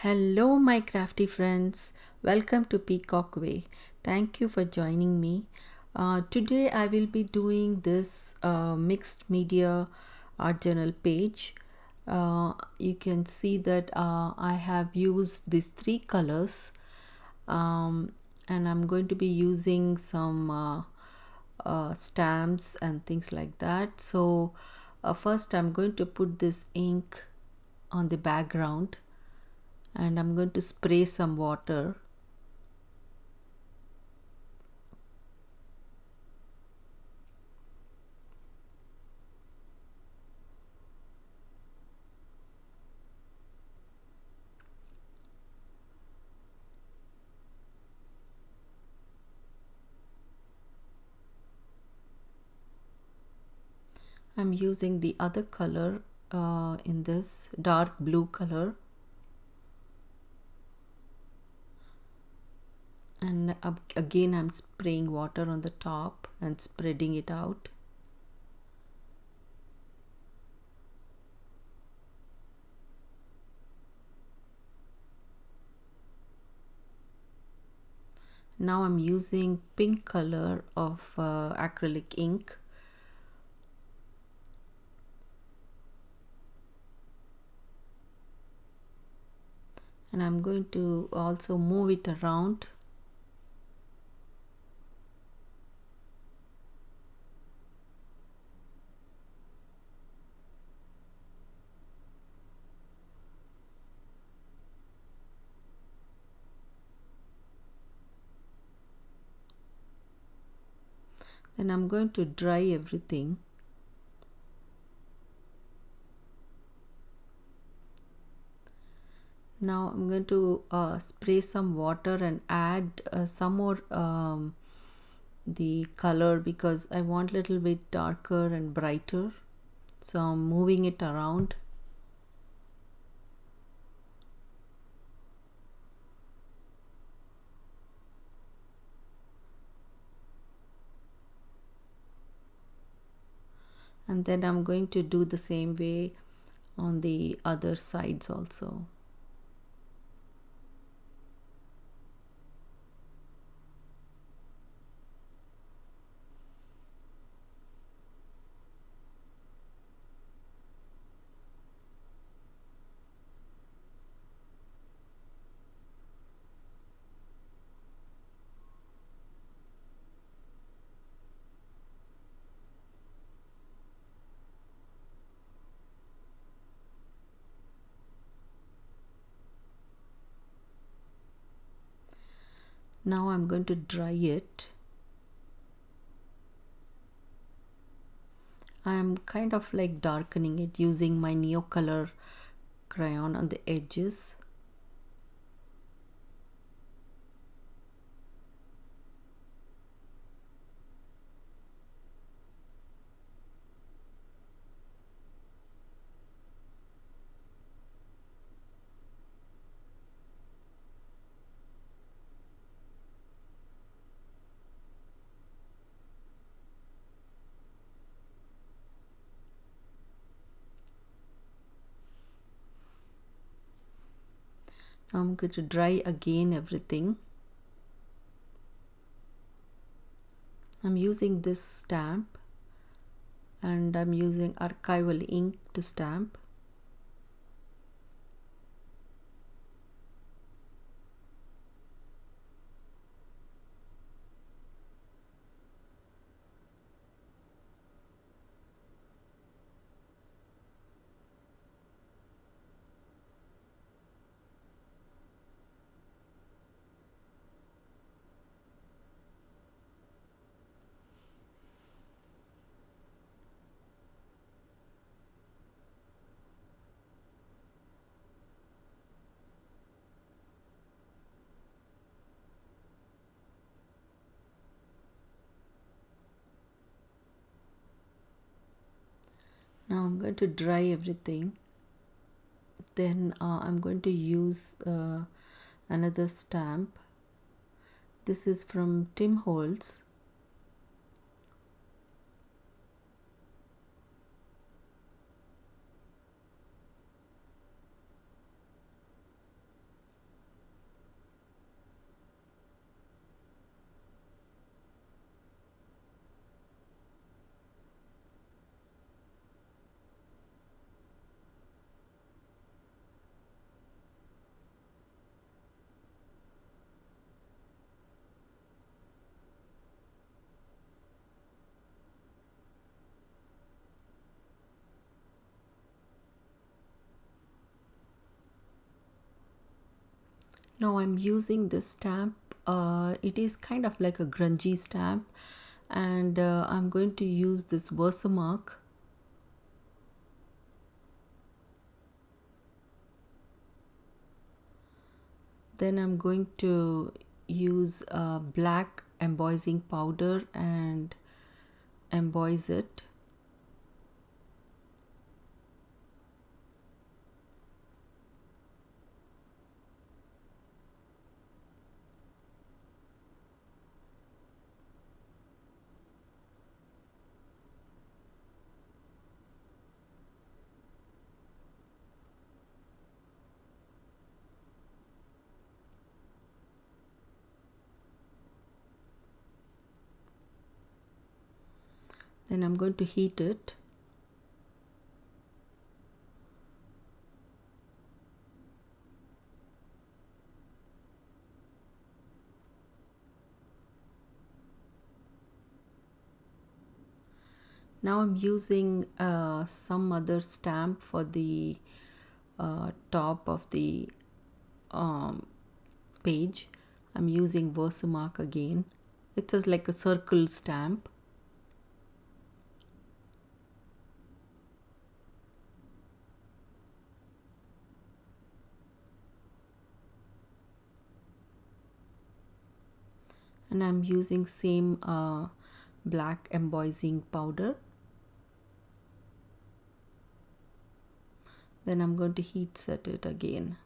Hello, my crafty friends. Welcome to Peacock Way. Thank you for joining me. Today, I will be doing this mixed media art journal page. You can see that I have used these three colors, and I'm going to be using some stamps and things like that. So, first, I'm going to put this ink on the background and I'm going to spray some water. I'm using the other color in this dark blue color, and again I'm spraying water on the top and spreading it out. Now I'm using pink color of acrylic ink. And I'm going to also move it around. Then I'm going to dry everything. Now I'm going to spray some water and add some more the color because I want a little bit darker and brighter. So I'm moving it around. And then I'm going to do the same way on the other sides also. Now I'm going to dry it. I'm kind of like darkening it using my Neo color crayon on the edges. Now I'm going to dry again everything. I'm using this stamp and I'm using archival ink to stamp. Now I'm going to dry everything. Then I'm going to use another stamp. This is from Tim Holtz. Now I'm using this stamp. It is kind of like a grungy stamp, and I'm going to use this Versamark. Then I'm going to use black embossing powder and emboss it. Then I'm going to heat it. Now I'm using some other stamp for the top of the um, page. I'm using Versamark again. It's just like a circle stamp. And I'm using same black embossing powder. Then I'm going to heat set it again.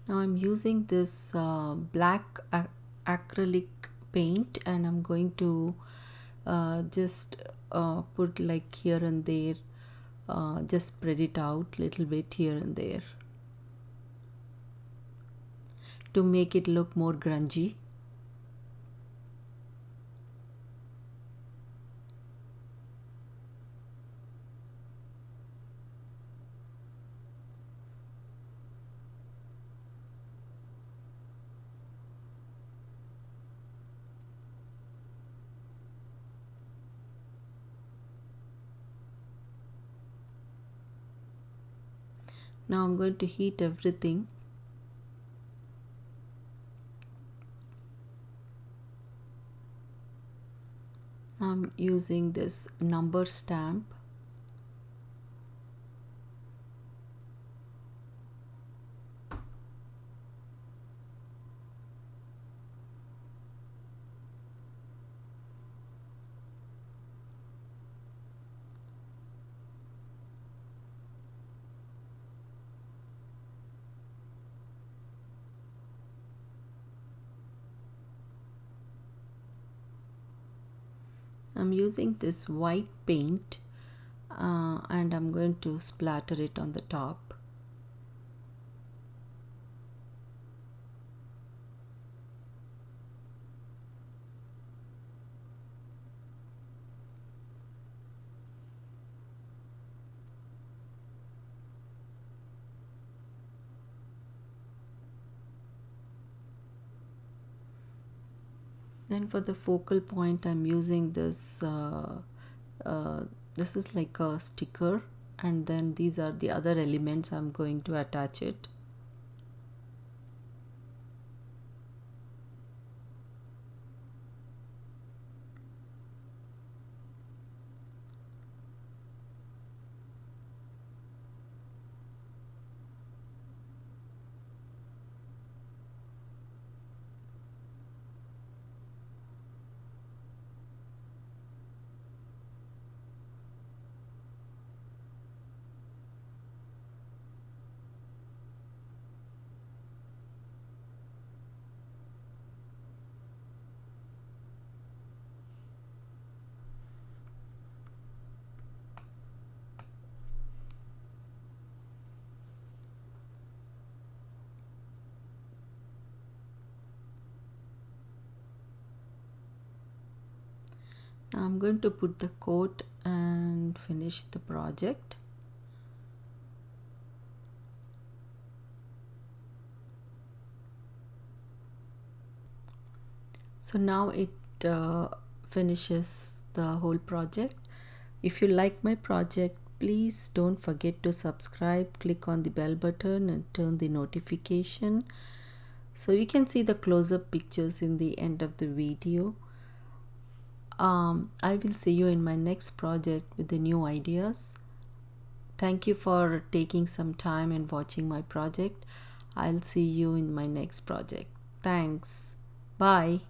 Now I'm using this black acrylic paint, and I'm going to just put like here and there, just spread it out little bit here and there to make it look more grungy. Now I'm going to heat everything. I'm using this number stamp. I'm using this white paint and I'm going to splatter it on the top. Then for the focal point, I'm using this this is like a sticker, and then these are the other elements I'm going to attach it. Now I'm going to put the coat, and and finish the project. So now it finishes the whole project. If you like my project, please don't forget to subscribe, click on the bell button and turn the notification so you can see the close-up pictures in the end of the video. I will see you in my next project with the new ideas. Thank you for taking some time and watching my project. I'll see you in my next project. Thanks. Bye.